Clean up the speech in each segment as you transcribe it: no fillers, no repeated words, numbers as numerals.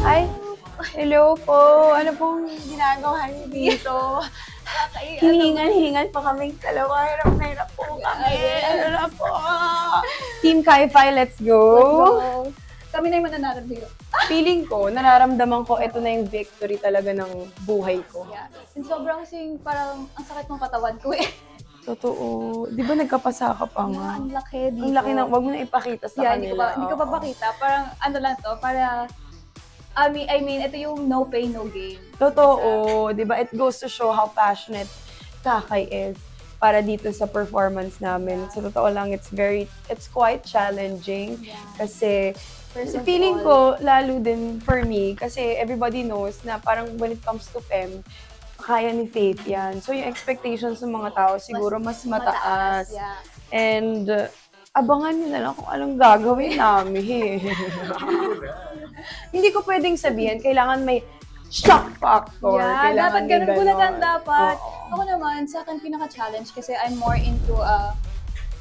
Ay, hello po. Ano pong ginagawa niyo dito? Hihingan pa kaming dalawa. Hirap po kami. Ano na po? Team Kai-Fi, let's go. Kami na yung mananarap dito. Feeling ko, nararamdaman ko, ito na yung victory talaga ng buhay ko. Yeah. And sobrang parang ang sakit ng katawan ko eh. Totoo. Di ba nagkapasa ka pa nga? Ang laki dito. Ang laki ng, wag mo na ipakita sa kanila. Hindi ko pa pakita. Parang ano lang to, para I mean, ito yung no pain, no gain. Totoo. Di ba? It goes to show how passionate Kakay is para dito sa performance namin. Sa totoo lang, it's quite challenging. Yeah. Kasi First of feeling all, ko, lalo din for me, kasi everybody knows na parang when it comes to FEM, kaya ni Faith yan. So yung expectations ng mga tao siguro mas mataas. Yeah. And abangan nyo na lang kung anong gagawin namin. Hindi ko pwedeng sabihin, kailangan may shock factor. Yeah, dapat ganun bulagan dapat. Oo. Ako naman, sa akin pinaka-challenge kasi I'm more into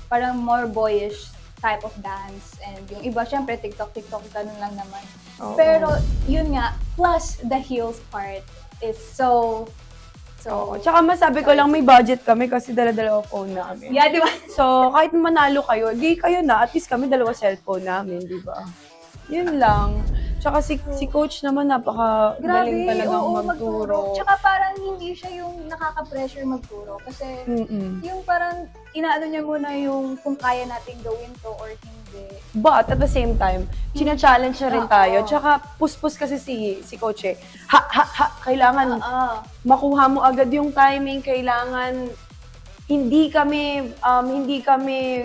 parang more boyish type of dance. And yung iba, syempre, TikTok, ganun lang naman. Oo. Pero, yun nga, plus the heels part is so. Tsaka masabi ko lang may budget kami kasi dala-dalawa phone namin. Yeah, di ba? So, kahit manalo kayo, di kayo na, at least kami dalawa cellphone namin, di ba? Yun lang. Tsaka si coach naman napaka-galing talagang magturo. Tsaka parang hindi siya yung nakaka-pressure magturo. Kasi yung parang inaano niya muna yung kung kaya nating gawin to or hindi. But at the same time, china-challenge na rin tayo. Tsaka puspus kasi si coach eh. Kailangan makuha mo agad yung timing. Kailangan hindi kami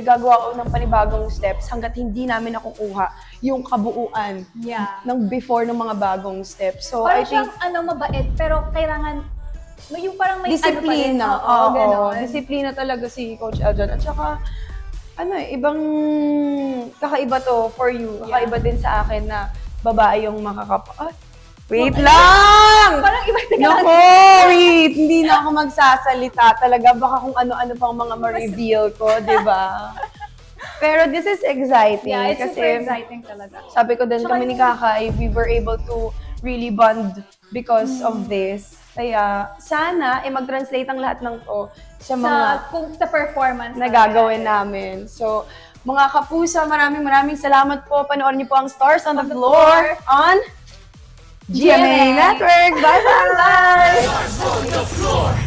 gagawa ng panibagong steps hanggat hindi namin nakukuha yung kabuuan ng before ng mga bagong steps. So parang I think siyang mabait pero kailangan yung parang may disiplina. Oo, Disiplina talaga si Coach Eljan. At saka ibang kakaiba to for you. Kakaiba din sa akin na babae yung wait lang! Parang iba Nako, wait! Hindi na ako magsasalita talaga. Baka kung ano-ano pang mga ma-reveal ko, di ba? Pero this is exciting. Yeah, it's kasi super exciting talaga. Sabi ko din kami ni Kakay, we were able to really bond because of this. Kaya sana mag-translate ang lahat ng to sa mga sa performance na gagawin namin. So, mga kapusa, maraming salamat po. Panoorin niyo po ang Stars on the Floor on GMA Network. Bye-bye! Stars on the Floor!